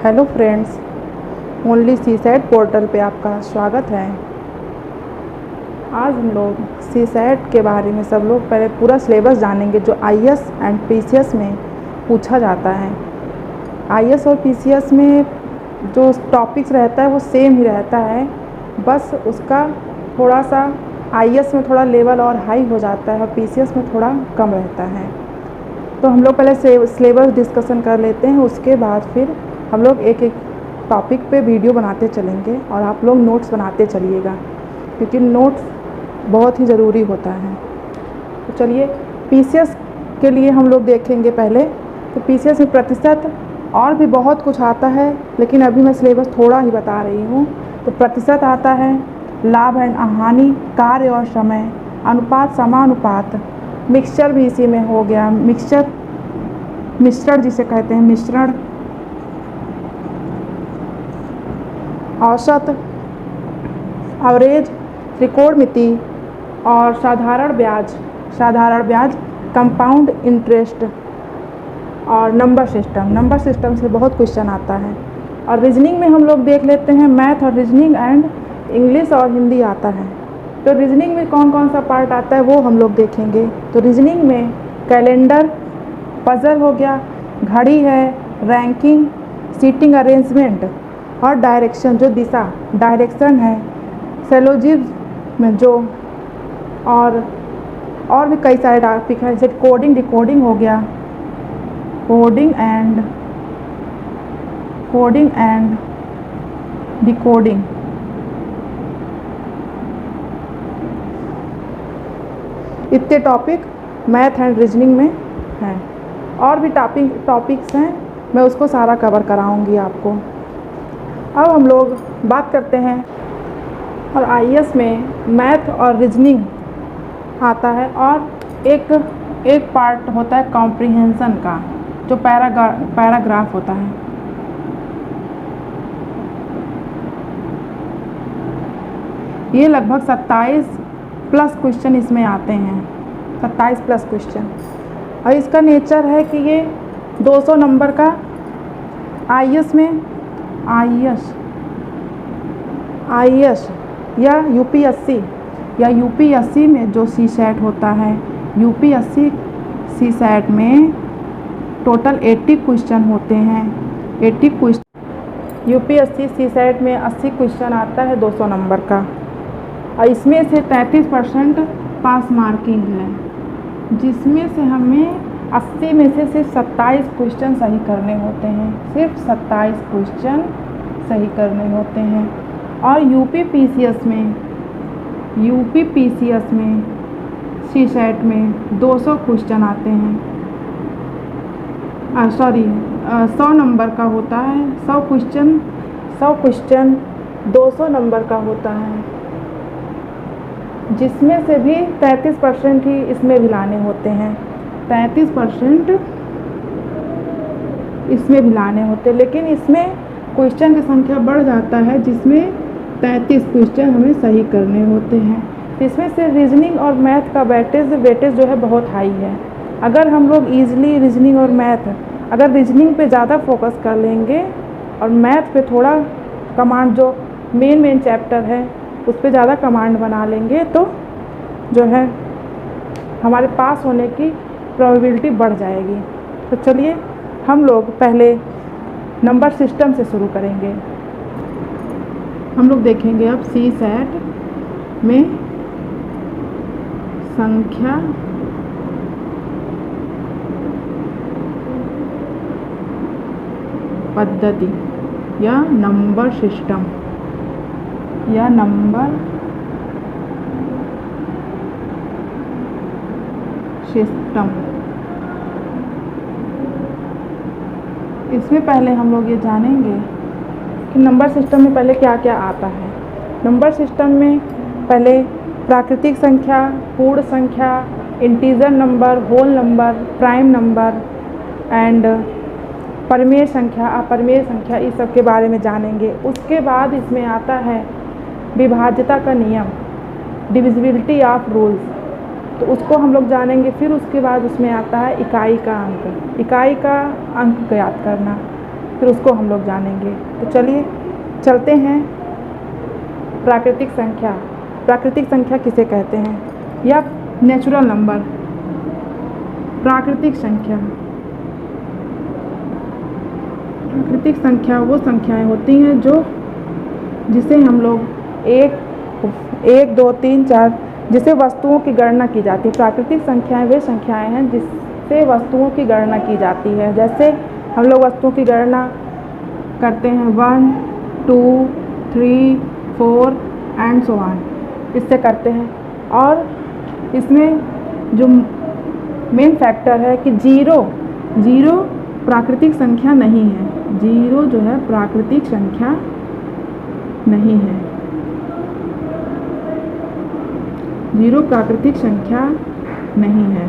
Hello friends, only सी set portal पे आपका स्वागत है। आज हम लोग सी सेट के बारे में सब लोग पहले पूरा सिलेबस जानेंगे जो आईएएस एंड पीसीएस में पूछा जाता है। आईएएस और पीसीएस में जो टॉपिक्स रहता है वो सेम ही रहता है, बस उसका थोड़ा सा आईएएस में थोड़ा लेवल और हाई हो जाता है और पीसीएस में थोड़ा कम रहता है। तो हम लोग पहले सिलेबस डिस्कशन कर लेते हैं, उसके बाद फिर हम लोग एक एक टॉपिक पे वीडियो बनाते चलेंगे और आप लोग नोट्स बनाते चलिएगा, क्योंकि नोट्स बहुत ही ज़रूरी होता है। तो चलिए पीसीएस के लिए हम लोग देखेंगे पहले। तो पीसीएस में प्रतिशत और भी बहुत कुछ आता है, लेकिन अभी मैं सिलेबस थोड़ा ही बता रही हूँ। तो प्रतिशत आता है, लाभ एंड हानि, कार्य और समय, अनुपात समानुपात, मिक्सचर भी इसी में हो गया, मिश्रण जिसे कहते हैं मिश्रण, औसत, एवरेज, त्रिकोणमिति और साधारण ब्याज, कंपाउंड इंटरेस्ट और नंबर सिस्टम से बहुत क्वेश्चन आता है। और रीजनिंग में हम लोग देख लेते हैं, मैथ और रीजनिंग एंड इंग्लिश और हिंदी आता है। तो रीजनिंग में कौन कौन सा पार्ट आता है वो हम लोग देखेंगे। तो रीजनिंग में कैलेंडर, पजल हो गया, घड़ी है, रैंकिंग, सीटिंग अरेंजमेंट और डायरेक्शन जो डायरेक्शन है, सेलोजिव में जो और भी कई सारे टॉपिक हैं, जैसे कोडिंग डिकोडिंग हो गया, कोडिंग एंड डिकोडिंग, इतने टॉपिक मैथ एंड रीजनिंग में हैं। और भी टॉपिक्स हैं, मैं उसको सारा कवर कराऊंगी आपको। अब हम लोग बात करते हैं, और आईएएस में मैथ और रीजनिंग आता है, और एक पार्ट होता है कॉम्प्रिहेंशन का, जो पैराग्राफ होता है। ये लगभग 27 प्लस क्वेश्चन इसमें आते हैं, 27 प्लस क्वेश्चन। और इसका नेचर है कि ये 200 नंबर का आईएएस या यूपीएससी में जो सी सेट होता है, यूपीएससी सी सेट में टोटल 80 क्वेश्चन होते हैं। 80 क्वेश्चन यूपीएससी सी सेट में 80 क्वेश्चन आता है 200 नंबर का, और इसमें से 33% पास मार्किंग है, जिसमें से हमें 80 में से सिर्फ 27 क्वेश्चन सही करने होते हैं, सिर्फ 27 क्वेश्चन सही करने होते हैं। और यूपी पीसीएस में सी सेट में 200 क्वेश्चन आते हैं, 100 नंबर का होता है, 100 क्वेश्चन 200 नंबर का होता है, जिसमें से भी 33% ही इसमें भी लाने होते हैं, 33% इसमें भी लाने होते हैं। लेकिन इसमें क्वेश्चन की संख्या बढ़ जाता है, जिसमें 33 क्वेश्चन हमें सही करने होते हैं। इसमें से रीजनिंग और मैथ का वेटेज जो है बहुत हाई है। अगर हम लोग ईजिली रीजनिंग और मैथ, अगर रीजनिंग पे ज़्यादा फोकस कर लेंगे और मैथ पे थोड़ा कमांड, जो मेन चैप्टर है उस पर ज़्यादा कमांड बना लेंगे, तो जो है हमारे पास होने की प्रोबेबिलिटी बढ़ जाएगी। तो चलिए हम लोग पहले नंबर सिस्टम से शुरू करेंगे। हम लोग देखेंगे अब सी सेट में संख्या पद्धति या नंबर सिस्टम इसमें पहले हम लोग ये जानेंगे कि नंबर सिस्टम में पहले क्या क्या आता है। नंबर सिस्टम में पहले प्राकृतिक संख्या, पूर्ण संख्या, integer number, whole number, prime number and परिमेय संख्या, अपरिमेय संख्या, इस सब के बारे में जानेंगे। उसके बाद इसमें आता है विभाज्यता का नियम, डिविजिबिलिटी ऑफ रूल्स, तो उसको हम लोग जानेंगे। फिर उसके बाद उसमें आता है इकाई का अंक ज्ञात करना। फिर उसको हम लोग जानेंगे। तो चलिए चलते हैं। प्राकृतिक संख्या, प्राकृतिक संख्या किसे कहते हैं, या नेचुरल नंबर। प्राकृतिक संख्या, प्राकृतिक संख्या वो संख्याएं होती हैं जो जिसे हम लोग एक 2 3 4 जिसे वस्तुओं की गणना की जाती है। प्राकृतिक संख्याएं वे संख्याएं हैं जिससे वस्तुओं की गणना की जाती है। जैसे हम लोग वस्तुओं की गणना करते हैं 1 2 3 4 एंड सो ऑन, इससे करते हैं। और इसमें जो मेन फैक्टर है कि जीरो प्राकृतिक संख्या नहीं है। जीरो जो है प्राकृतिक संख्या नहीं है। जीरो प्राकृतिक संख्या नहीं है।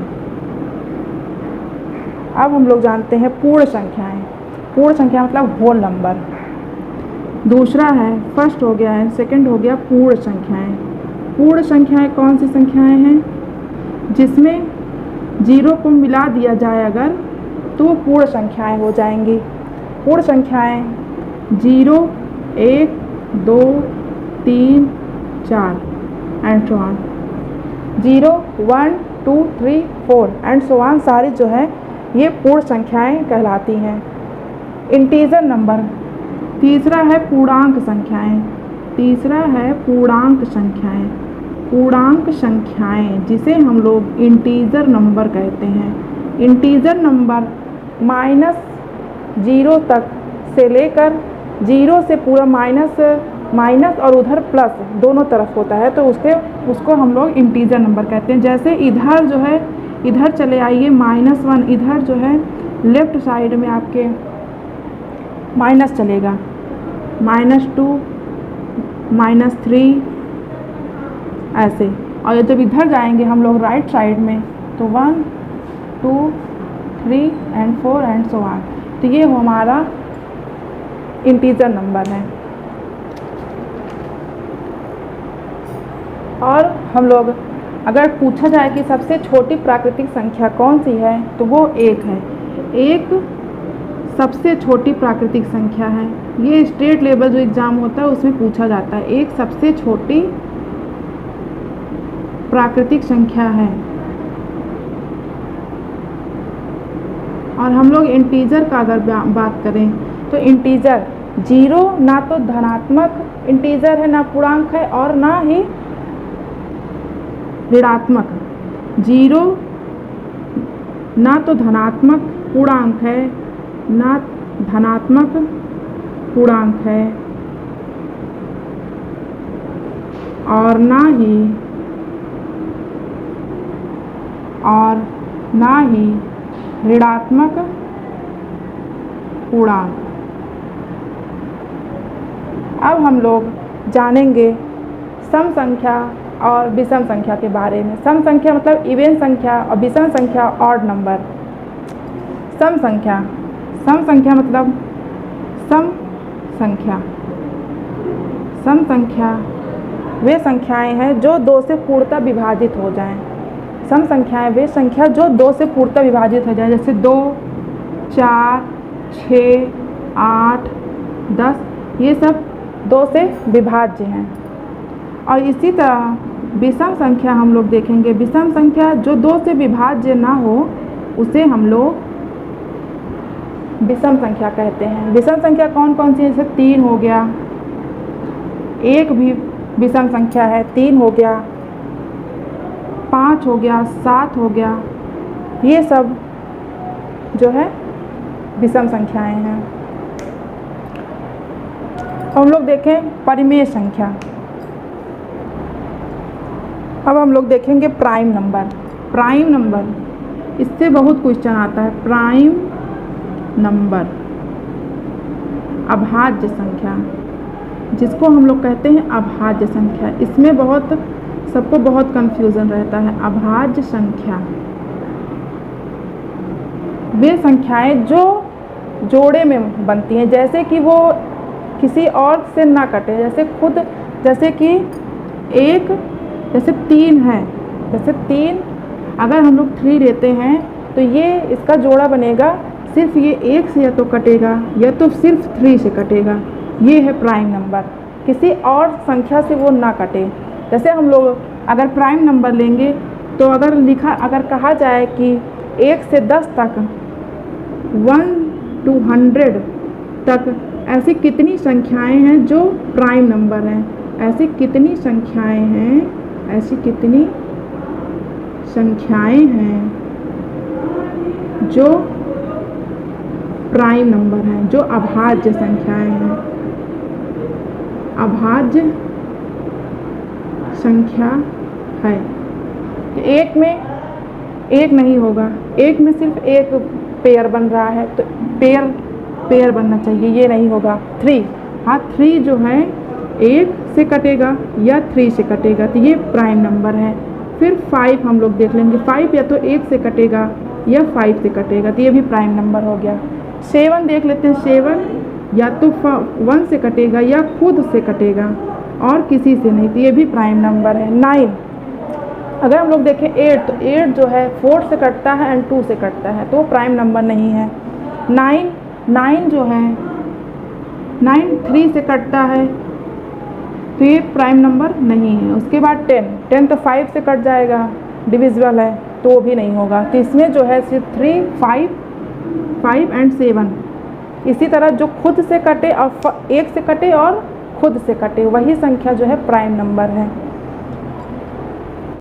अब हम लोग जानते हैं पूर्ण संख्याएं। पूर्ण संख्या मतलब होल नंबर। दूसरा है, फर्स्ट हो गया है, सेकंड हो गया पूर्ण संख्याएं। पूर्ण संख्याएं कौन सी संख्याएं हैं, जिसमें जीरो को मिला दिया जाए अगर, तो वो पूर्ण संख्याएं हो जाएंगी। पूर्ण संख्याएं 0 1 2 3 4 and so on. 0 1 2 3 4 and so on सारी जो है ये पूर्ण संख्याएं कहलाती हैं। Integer number. तीसरा है पूर्णांक संख्याएं। तीसरा है पूर्णांक संख्याएं। पूर्णांक संख्याएं जिसे हम लोग इंटीजर नंबर कहते हैं। इंटीजर नंबर -0 तक से लेकर 0 से पूरा माइनस और उधर प्लस दोनों तरफ होता है, तो उसको हम लोग इंटीजर नंबर कहते हैं। जैसे इधर जो है, इधर चले आइए -1, इधर जो है लेफ्ट साइड में आपके माइनस चलेगा, -2 -3 ऐसे। और जब इधर जाएंगे हम लोग राइट साइड में तो 1 2 3 एंड 4 एंड सो ऑन। तो ये हमारा इंटीजर नंबर है। और हम लोग अगर पूछा जाए कि सबसे छोटी प्राकृतिक संख्या कौन सी है, तो वो 1 है। 1 सबसे छोटी प्राकृतिक संख्या है। ये स्टेट लेवल जो एग्ज़ाम होता है उसमें पूछा जाता है। 1 सबसे छोटी प्राकृतिक संख्या है। और हम लोग इंटीजर का अगर बात करें तो इंटीजर 0 ना तो धनात्मक इंटीजर है, ना पूर्णांक है, और ना ही ऋणात्मक। 0 ना तो धनात्मक पूर्णांक है, ना धनात्मक पूर्णांक है, और ना ही ऋणात्मक पूर्णांक। अब हम लोग जानेंगे सम संख्या और विषम संख्या के बारे में। सम संख्या मतलब इवन संख्या और विषम संख्या ऑड नंबर। सम संख्या मतलब सम संख्या। सम संख्या वे संख्याएं हैं जो 2 से पूर्णतः विभाजित हो जाएं। सम संख्याएं वे संख्या जो 2 से पूर्णतः विभाजित हो जाए, जैसे 2 4 6 8 10, ये सब 2 से विभाज्य हैं। और इसी तरह विषम संख्या हम लोग देखेंगे। विषम संख्या जो 2 से विभाज्य ना हो उसे हम लोग विषम संख्या कहते हैं। विषम संख्या कौन कौन सी है, जैसे 3 हो गया, 1 भी विषम संख्या है, 3 हो गया, 5 हो गया, 7 हो गया, ये सब जो है विषम संख्याएं हैं। हम लोग देखें परिमेय संख्या। अब हम लोग देखेंगे प्राइम नंबर। प्राइम नंबर, इससे बहुत क्वेश्चन आता है। प्राइम नंबर अभाज्य संख्या, जिसको हम लोग कहते हैं अभाज्य संख्या। इसमें सबको बहुत कंफ्यूजन रहता है। अभाज्य संख्या वे संख्याएं जो जोड़े में बनती हैं, जैसे कि वो किसी और से ना कटे। जैसे कि 3 है, जैसे 3 अगर हम लोग 3 लेते हैं तो ये इसका जोड़ा बनेगा सिर्फ ये 1 से या तो कटेगा या तो सिर्फ 3 से कटेगा, ये है प्राइम नंबर। किसी और संख्या से वो ना कटे। जैसे हम लोग अगर प्राइम नंबर लेंगे तो अगर कहा जाए कि 1 से 10 तक 1 to 100 तक ऐसी कितनी संख्याएं हैं जो प्राइम नंबर हैं, ऐसी कितनी संख्याएं हैं जो प्राइम नंबर हैं, जो अभाज्य संख्याएं हैं, अभाज्य संख्या है। एक में एक नहीं होगा, एक में सिर्फ एक पेयर बन रहा है तो पेयर बनना चाहिए, ये नहीं होगा। 3, हाँ 3 जो है 1 से कटेगा या 3 से कटेगा तो ये प्राइम नंबर है। फिर 5 हम लोग देख लेंगे, 5 या तो 1 से कटेगा या 5 से कटेगा तो ये भी प्राइम नंबर हो गया। 7 देख लेते हैं, 7 या तो 1 से कटेगा या खुद से कटेगा और किसी से नहीं तो ये भी प्राइम नंबर है। 9 अगर हम लोग देखें 8 तो 8 जो है 4 से कटता है एंड 2 से कटता है तो वो प्राइम नंबर नहीं है। 9 जो है 9 3 से कटता है तो ये प्राइम नंबर नहीं है। उसके बाद 10 तो 5 से कट जाएगा, डिविजिबल है तो वो भी नहीं होगा। तो इसमें जो है सिर्फ 3, 5 एंड 7, इसी तरह जो खुद से कटे और 1 से कटे और खुद से कटे वही संख्या जो है प्राइम नंबर है।